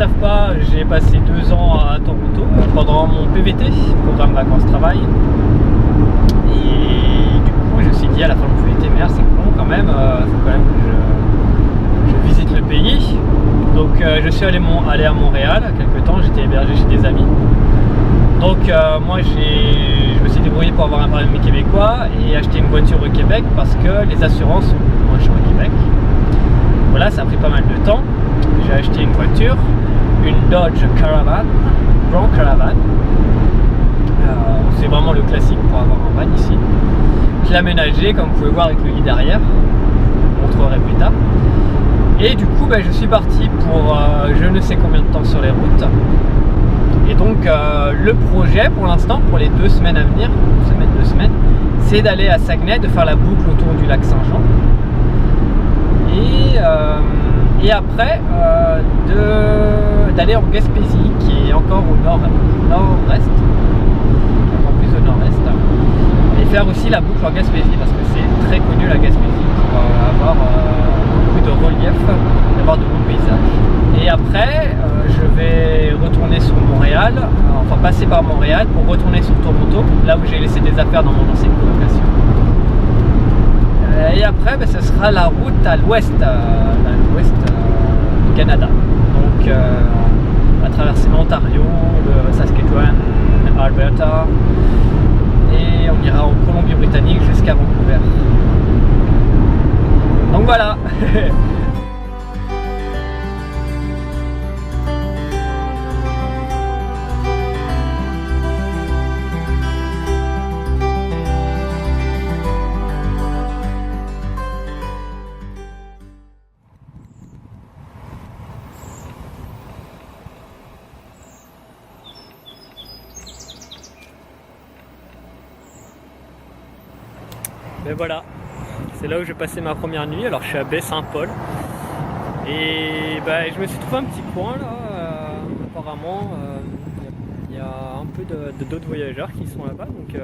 savent pas, j'ai passé 2 ans à Toronto pendant mon PVT, programme vacances-travail. Et du coup, je me suis dit à la fin de mon PVT, merde, c'est con quand même, faut quand même que je visite le pays. Donc je suis allé à Montréal quelques temps, j'étais hébergé chez des amis. Donc moi je me suis débrouillé pour avoir un permis québécois et acheter une voiture au Québec parce que les assurances sont moins chères au Québec. Voilà, ça a pris pas mal de temps. J'ai acheté une voiture, une Dodge Caravan, Grand Caravan. C'est vraiment le classique pour avoir un van ici. Je l'ai aménagé comme vous pouvez voir avec le lit derrière, je vous montrerai plus tard. Et du coup je suis parti pour je ne sais combien de temps sur les routes. Et donc le projet pour l'instant, pour les 2 semaines à venir, 2 semaines, c'est d'aller à Saguenay, de faire la boucle autour du lac Saint-Jean. Et après d'aller en Gaspésie, qui est encore au nord-est, encore plus au nord-est, et faire aussi la boucle en Gaspésie, parce que c'est très connu la Gaspésie, pour avoir beaucoup de relief, d'avoir de beaux paysages. Et après, je vais retourner sur Montréal, enfin passer par Montréal pour retourner sur Toronto, là où j'ai laissé des affaires dans mon ancienne colocation. Et après, ce sera la route à l'ouest du Canada. Donc, on va traverser l'Ontario, le Saskatchewan, Alberta, et on ira en Colombie-Britannique jusqu'à Vancouver. Donc voilà. Mais voilà, c'est là où j'ai passé ma première nuit. Alors je suis à Baie-Saint-Paul et je me suis trouvé un petit coin là, apparemment il y a un peu d'autres voyageurs qui sont là-bas, donc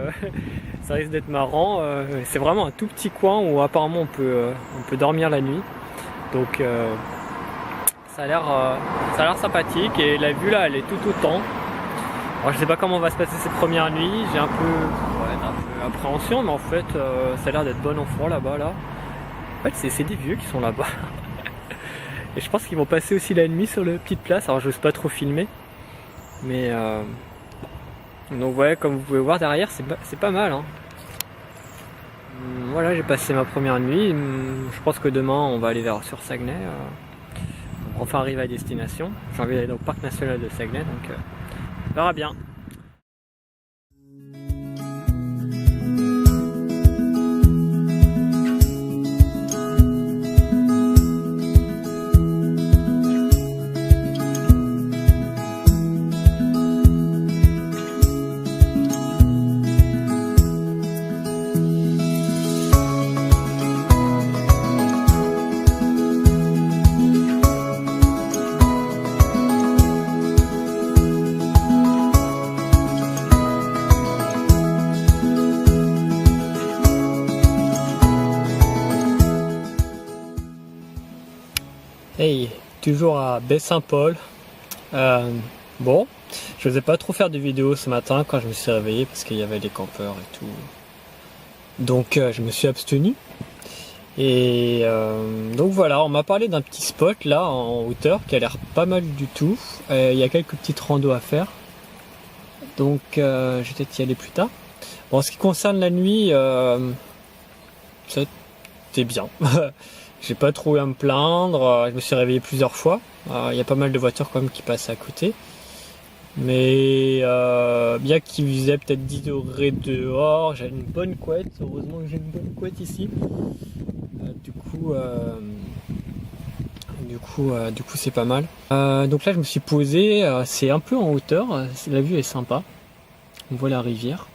ça risque d'être marrant. C'est vraiment un tout petit coin où apparemment on peut dormir la nuit, donc ça a l'air sympathique et la vue là elle est tout autant. Alors je sais pas comment va se passer cette première nuit, j'ai un peu appréhension, mais en fait ça a l'air d'être bon enfant là-bas là. En fait c'est des vieux qui sont là-bas. Et je pense qu'ils vont passer aussi la nuit sur la petite place, alors j'ose pas trop filmer. Mais donc ouais, comme vous pouvez voir derrière, c'est pas mal hein. Voilà, j'ai passé ma première nuit. Je pense que demain on va aller sur Saguenay. On va enfin arriver à destination. J'ai envie d'aller au parc national de Saguenay, donc on verra bien. Hey, toujours à Baie-Saint-Paul. Bon, je n'osais pas trop faire de vidéos ce matin quand je me suis réveillé parce qu'il y avait des campeurs et tout. Donc je me suis abstenu. Et donc voilà, on m'a parlé d'un petit spot là en hauteur qui a l'air pas mal du tout. Il y a quelques petites randos à faire. Donc je vais peut-être y aller plus tard. Bon, en ce qui concerne la nuit, c'était bien. J'ai pas trop eu à me plaindre, je me suis réveillé plusieurs fois. Il y a pas mal de voitures quand même qui passent à côté. Mais bien qu'il faisait peut-être 10 degrés dehors, j'ai une bonne couette. Heureusement que j'ai une bonne couette ici. Du coup c'est pas mal. Donc là je me suis posé, c'est un peu en hauteur, la vue est sympa. On voit la rivière.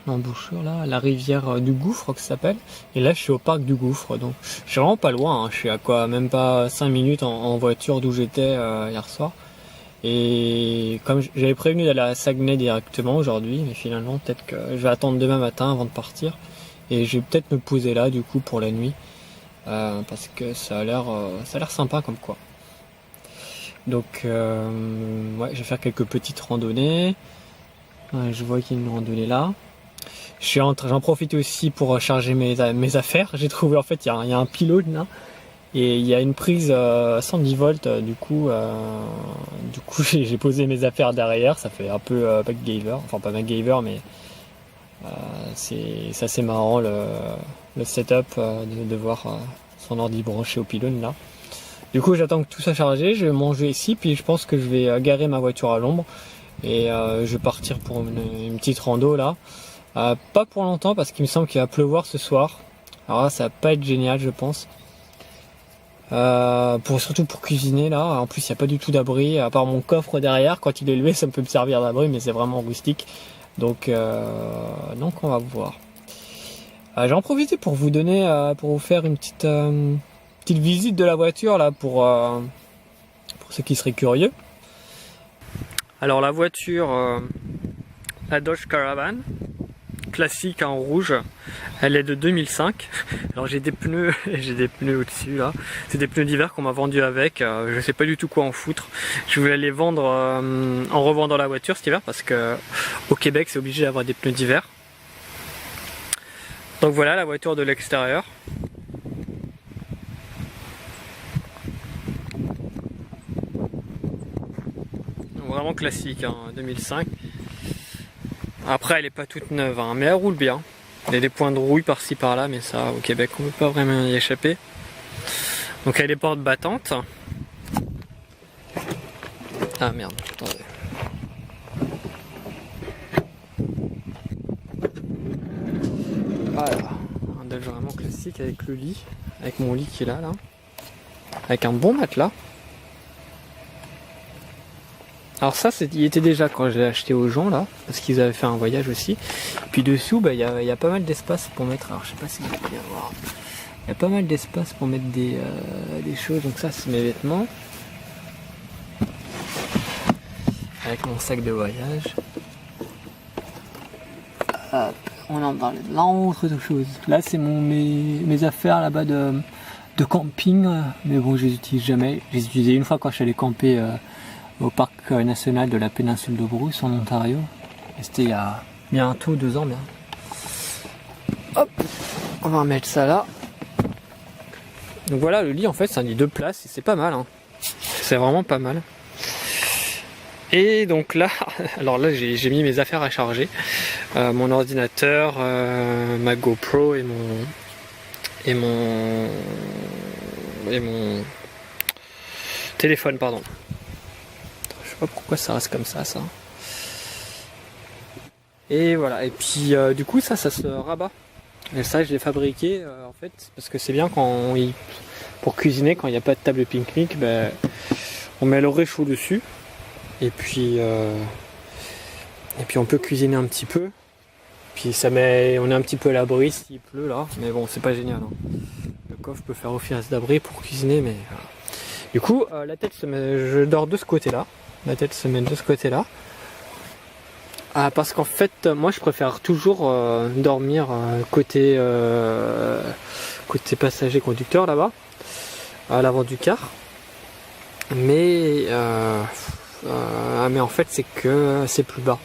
L'embouchure là, la rivière du Gouffre que ça s'appelle. Et là je suis au parc du Gouffre, donc je suis vraiment pas loin, hein. Je suis à quoi, même pas 5 minutes en voiture d'où j'étais hier soir. Et comme j'avais prévenu d'aller à Saguenay directement aujourd'hui, mais finalement peut-être que je vais attendre demain matin avant de partir. Et je vais peut-être me poser là du coup pour la nuit, parce que ça a l'air sympa comme quoi. Donc ouais, je vais faire quelques petites randonnées. Je vois qu'il y a une randonnée là. J'en profite aussi pour charger mes affaires. J'ai trouvé en fait il y a un pylône là et il y a une prise 110 volts. Du coup j'ai posé mes affaires derrière. Ça fait un peu MacGyver, enfin pas MacGyver mais c'est assez marrant le setup de voir son ordi branché au pylône là. Du coup j'attends que tout ça chargé. Je vais manger ici puis je pense que je vais garer ma voiture à l'ombre et je vais partir pour une petite rando là. Pas pour longtemps parce qu'il me semble qu'il va pleuvoir ce soir. Alors là, ça va pas être génial, je pense. Surtout pour cuisiner là. En plus, il n'y a pas du tout d'abri. À part mon coffre derrière, quand il est levé, ça peut me servir d'abri, mais c'est vraiment rustique. Donc on va voir. J'en profite pour vous donner, pour vous faire une petite visite de la voiture là pour ceux qui seraient curieux. Alors la voiture, la Dodge Caravan. Classique en rouge, elle est de 2005. Alors j'ai des pneus au-dessus là, c'est des pneus d'hiver qu'on m'a vendu avec. Je sais pas du tout quoi en foutre. Je voulais les vendre en revendant la voiture cet hiver parce que au Québec c'est obligé d'avoir des pneus d'hiver. Donc voilà la voiture de l'extérieur. Vraiment classique, 2005. Après elle est pas toute neuve, mais elle roule bien. Il y a des points de rouille par-ci par-là, mais ça au Québec on ne peut pas vraiment y échapper. Donc elle est porte battante. Ah merde, attendez. Voilà, un Dodge vraiment classique avec le lit, avec mon lit qui est là, avec un bon matelas. Alors ça, il était déjà quand je l'ai acheté aux gens là, parce qu'ils avaient fait un voyage aussi. Puis dessous, il y a pas mal d'espace pour mettre. Alors je sais pas si vous pouvez bien voir. Il y a pas mal d'espace pour mettre des choses. Donc ça, c'est mes vêtements. Avec mon sac de voyage. Hop, on en parle de l'autre chose. Là, c'est mes affaires là-bas de camping. Mais bon, je les utilise jamais. Je les utilisais une fois quand je suis allé camper. Au parc national de la péninsule de Bruce en Ontario. C'était il y a bientôt 2 ans bien. Hop, on va remettre ça là. Donc voilà, le lit en fait c'est un lit 2 places et c'est pas mal. C'est vraiment pas mal. Et donc là, alors là j'ai mis mes affaires à charger. Mon ordinateur, ma GoPro et mon téléphone pardon. Je sais pas pourquoi ça reste comme ça. Et voilà, et puis du coup ça se rabat. Et ça je l'ai fabriqué en fait parce que c'est bien pour cuisiner quand il n'y a pas de table de pique-nique, on met le réchaud dessus et puis on peut cuisiner un petit peu. Puis on est un petit peu à l'abri s'il pleut là, mais bon c'est pas génial. Le coffre peut faire office d'abri pour cuisiner, mais voilà. Du coup la tête je dors de ce côté là. La tête se met de ce côté là. Parce qu'en fait moi je préfère toujours dormir côté passager conducteur là-bas, à l'avant du car. Mais en fait c'est que c'est plus bas.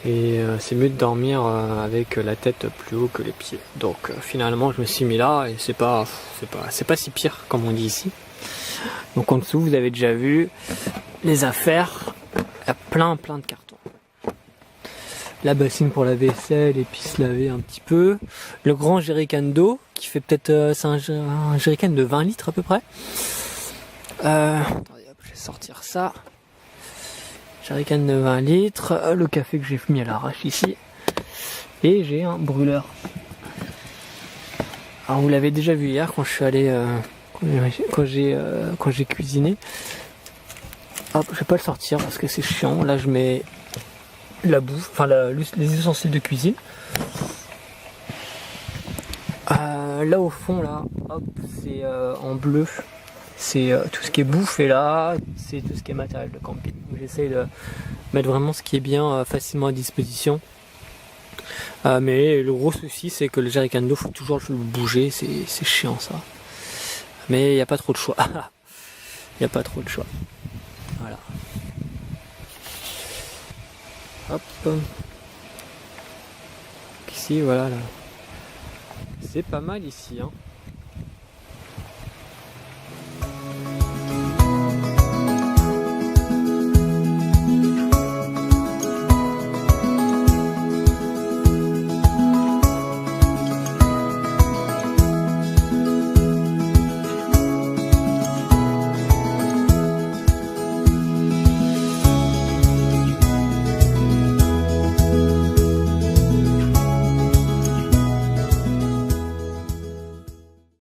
Et c'est mieux de dormir avec la tête plus haut que les pieds. Donc finalement je me suis mis là et c'est pas si pire comme on dit ici. Donc en dessous vous avez déjà vu les affaires, il y a plein de cartons. La bassine pour la vaisselle et puis se laver un petit peu. Le grand jerrycan d'eau qui fait peut-être c'est un jerrycan de 20 litres à peu près. Attendez, hop, je vais sortir ça. Jerrycan de 20 litres. Le café que j'ai mis à l'arrache ici. Et j'ai un brûleur. Alors vous l'avez déjà vu hier quand je suis allé quand j'ai cuisiné. Hop, je vais pas le sortir parce que c'est chiant. Là je mets la bouffe, enfin les ustensiles de cuisine. Là au fond là, hop, c'est en bleu. C'est tout ce qui est bouffe et là c'est tout ce qui est matériel de camping. J'essaie de mettre vraiment ce qui est bien facilement à disposition. Mais le gros souci c'est que le jerrycan d'eau faut toujours le bouger, c'est chiant ça. Mais il n'y a pas trop de choix. Il n'y a pas trop de choix. Hop. Ici, voilà là. C'est pas mal ici, hein.